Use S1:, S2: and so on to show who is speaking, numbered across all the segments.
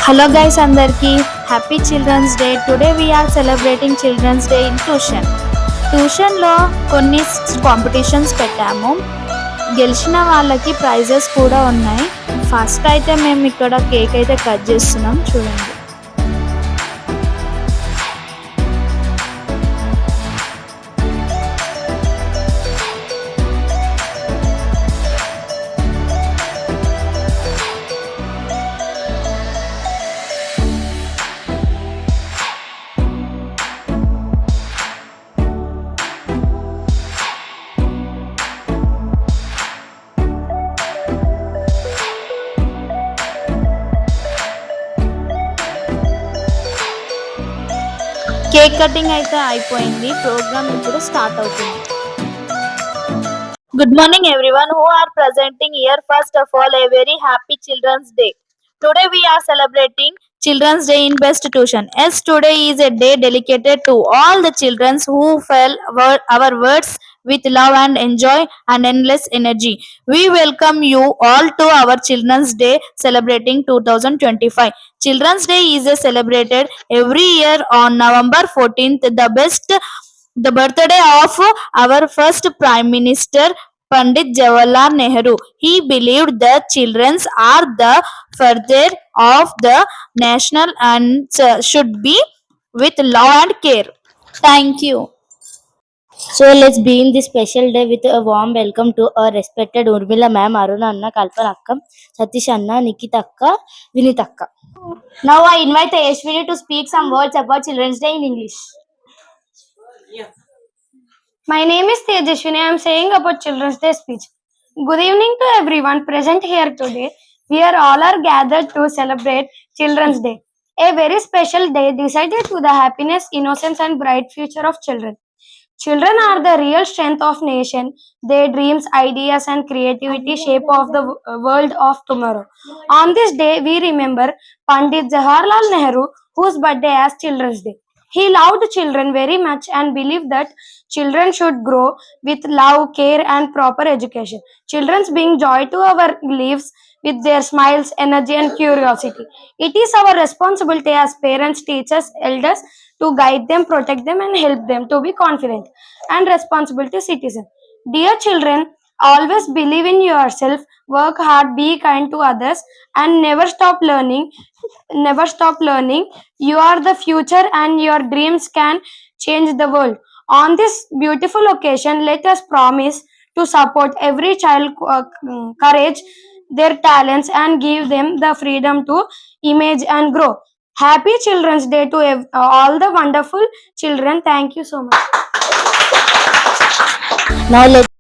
S1: Hello guys, అందరికి happy children's day. Today we are celebrating children's day in ట్యూషన్లో కొన్ని competitions పెట్టాము. గెలిచిన వాళ్ళకి ప్రైజెస్ కూడా ఉన్నాయి. ఫస్ట్ అయితే మేము ఇక్కడ కేక్ అయితే కట్ చేస్తున్నాం, చూడండి. కేక్ కటింగ్ అయితే అయిపోయింది. ప్రోగ్రామ్ ఇప్పుడు స్టార్ట్ అవుతుంది. Good morning everyone who are presenting here. First of all, a very happy Children's Day. Today we are celebrating Children's Day in Best Tuition. As today is a day dedicated to all the children who fell our words with love and enjoy and endless energy. We welcome you all to our Children's Day celebrating 2025. Children's Day is celebrated every year on November 14th, the birthday of our first Prime Minister Pandit Jawaharlal Nehru. He believed that children are the future of the nation and should be with love and care. Thank you.
S2: So let's begin this special day with a warm welcome to our respected Urmila ma'am, Aruna Anna, Kalpan Akka, Satish Anna, Nikita Akka, Vinit Akka. Now I invite Yashwini to speak some words about Children's Day in English.
S3: My name is Tejashwini. I am saying about Children's Day speech. Good evening to everyone present here today. We all are gathered to celebrate Children's Day, a very special day decided to the happiness, innocence and bright future of children. Children are the real strength of nation. Their dreams, ideas and creativity shape of the world of tomorrow. On this day, we remember Pandit Jawaharlal Nehru, whose birthday as Children's Day. He loved children very much and believed that children should grow with love, care and proper education. Children bring joy to our lives with their smiles, energy and curiosity. It is our responsibility as parents, teachers, elders to guide them, protect them and help them to be confident and responsible citizens. Dear children, always believe in yourself, work hard, be kind to others and never stop learning. Never stop learning. You are the future and your dreams can change the world. On this beautiful occasion, let us promise to support every child, courage their talents and give them the freedom to image and grow. Happy Children's Day to all the wonderful children. Thank you so much.
S2: Now let's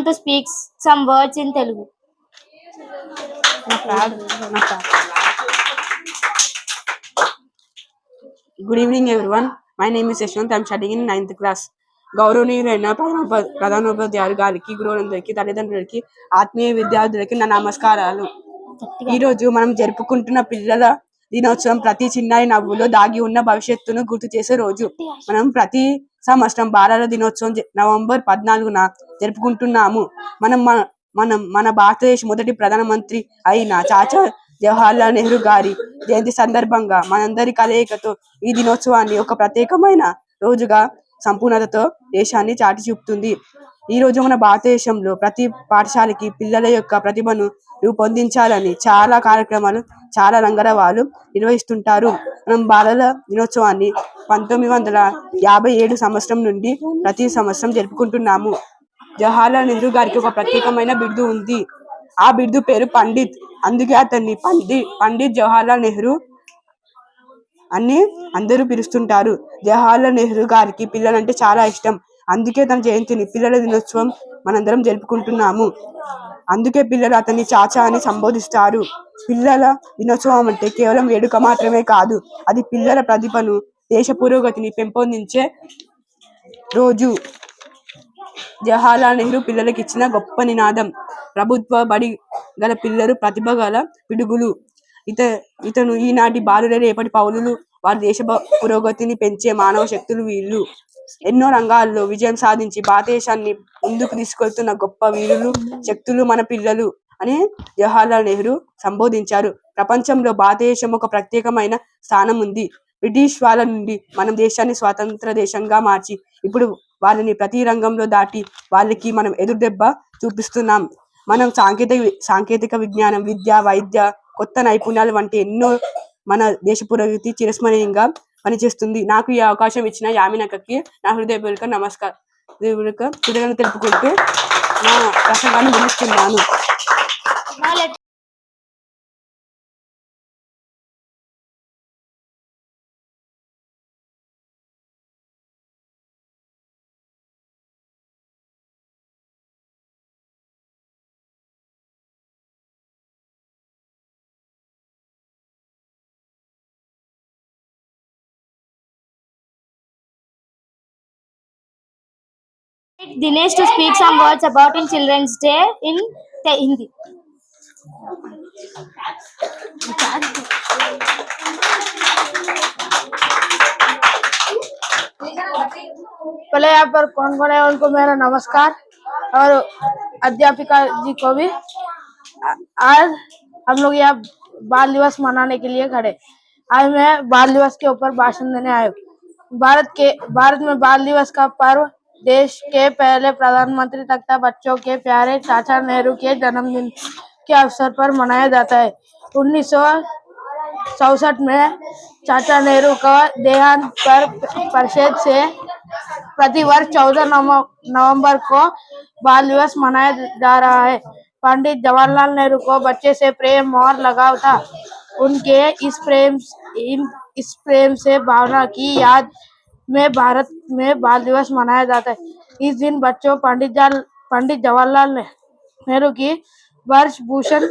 S2: to speak some words in Telugu.
S4: Good evening everyone. My name is Yashwant. I am studying in 9th class. గౌరవనీయులైన ప్రధానోపాధ్యాయులు గారికి, గురువులందరికీ, తల్లిదండ్రులకి, ఆత్మీయ విద్యార్థులకి నా నమస్కారాలు. ఈరోజు మనం జరుపుకుంటున్న పిల్లల దినోత్సవం ప్రతి చిన్నారి నవ్వులో దాగి ఉన్న భవిష్యత్తును గుర్తు చేసే రోజు. మనం ప్రతి సంవత్సరం బాలల దినోత్సవం నవంబర్ 14న జరుపుకుంటున్నాము. మన భారతదేశ మొదటి ప్రధానమంత్రి అయిన చాచా జవహర్లాల్ నెహ్రూ గారి జయంతి సందర్భంగా మనందరి కలయికతో ఈ దినోత్సవాన్ని ఒక ప్రత్యేకమైన రోజుగా సంపూర్ణతతో దేశాన్ని చాటి చూపుతుంది. ఈ రోజు మన భారతదేశంలో ప్రతి పాఠశాలకి పిల్లల యొక్క ప్రతిభను రూపొందించాలని చాలా కార్యక్రమాలు, చాలా రంగరవాలు నిర్వహిస్తుంటారు. మనం బాలల దినోత్సవాన్ని 1957 సంవత్సరం నుండి ప్రతి సంవత్సరం జరుపుకుంటున్నాము. జవహర్లాల్ నెహ్రూ గారికి ఒక ప్రత్యేకమైన బిరుదు ఉంది. ఆ బిరుదు పేరు పండిత్. అందుకే అతన్ని పండిత్ జవహర్లాల్ నెహ్రూ అని అందరూ పిలుస్తుంటారు. జవహర్లాల్ నెహ్రూ గారికి పిల్లలంటే చాలా ఇష్టం. అందుకే తన జయంతిని, పిల్లల దినోత్సవం మనందరం జరుపుకుంటున్నాము. అందుకే పిల్లలు అతన్ని చాచా అని సంబోధిస్తారు. పిల్లల దినోత్సవం అంటే కేవలం వేడుక మాత్రమే కాదు, అది పిల్లల ప్రతిభను దేశ పురోగతిని పెంపొందించే రోజు. జవహర్లాల్ నెహ్రూ పిల్లలకి ఇచ్చిన గొప్ప నినాదం. ప్రభుత్వ బడి గల పిల్లలు ప్రతిభ గల పిడుగులు. ఇతను ఈనాటి బాలురే రేపటి పౌరులు. వారి దేశ పురోగతిని పెంచే మానవ శక్తులు వీళ్ళు. ఎన్నో రంగాల్లో విజయం సాధించి భారతదేశాన్ని ముందుకు తీసుకెళ్తున్న గొప్ప వీరులు, శక్తులు మన పిల్లలు అని జవహర్లాల్ నెహ్రూ సంబోధించారు. ప్రపంచంలో భారతదేశం ఒక ప్రత్యేకమైన స్థానం ఉంది. బ్రిటిష్ వాళ్ళ నుండి మనం దేశాన్ని స్వతంత్ర దేశంగా మార్చి ఇప్పుడు వాళ్ళని ప్రతి రంగంలో దాటి వాళ్ళకి మనం ఎదురుదెబ్బ చూపిస్తున్నాం. మనం సాంకేతిక విజ్ఞానం, విద్య, వైద్య, కొత్త నైపుణ్యాలు వంటి ఎన్నో మన దేశ పురోగతి చిరస్మరణీయంగా పనిచేస్తుంది. నాకు ఈ అవకాశం ఇచ్చిన యామినక్కకి నా హృదయపూర్వక కృతజ్ఞతలు తెలుపుకుంటూ నా ప్రసంగాన్ని ముగిస్తున్నాను.
S2: Dinesh to speak some words about in Children's Day in Hindi.
S3: पहले यहाँ पर कौन कौन है उनको मेरा नमस्कार और अध्यापिका जी को भी। आज हम लोग यहाँ बाल दिवस मनाने के लिए खड़े। आज मैं बाल दिवस के ऊपर भाषण देने आया हूँ। भारत में बाल दिवस का पर्व देश के पहले प्रधानमंत्री तथा बच्चों के प्यारे चाचा नेहरू के जन्मदिन के अवसर पर मनाया जाता है। 1967 में चाचा नेहरू का देहांत पर परिषद से प्रतिवर्ष 14 नवंबर को बाल दिवस मनाया जा रहा है। पंडित जवाहरलाल नेहरू को बच्चे से प्रेम और लगाव था। उनके इस प्रेम से भावना की याद में भारत में बाल दिवस मनाया जाता है। इस दिन बच्चों पंडित जवाहरलाल नेहरू की वर्षभूषण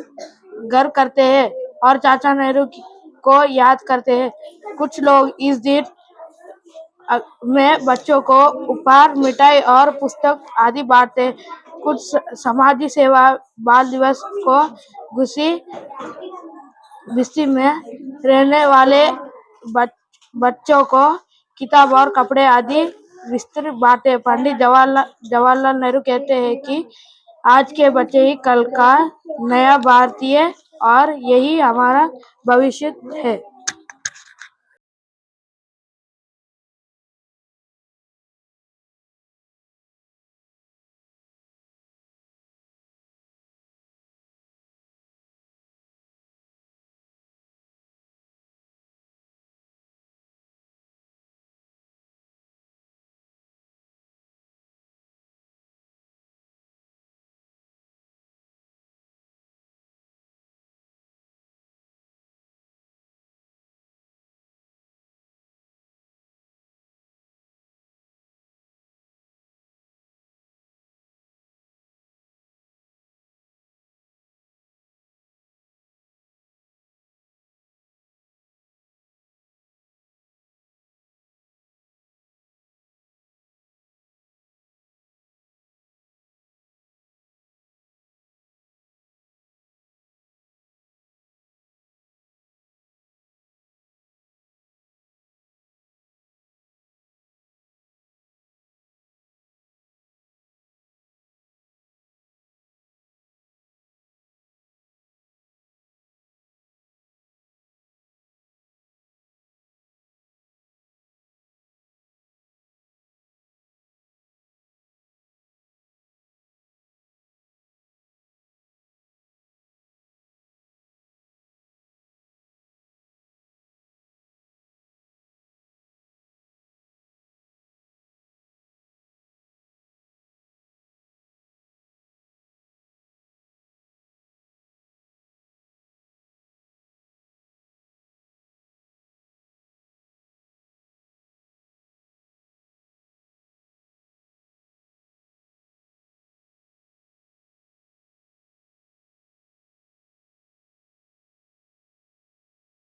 S3: गर्व करते हैं और चाचा नेहरू को याद करते हैं। कुछ लोग इस दिन में बच्चों को उपहार, मिठाई और पुस्तक आदि बांटते हैं। कुछ समाजी सेवा बाल दिवस को बस्ती में रहने वाले बच्चों को किताब और कपड़े आदि विस्तृत बांटे। पंडित जवाहरलाल नेहरू कहते हैं कि आज के बच्चे ही कल का नया भारतीय और यही हमारा भविष्य है।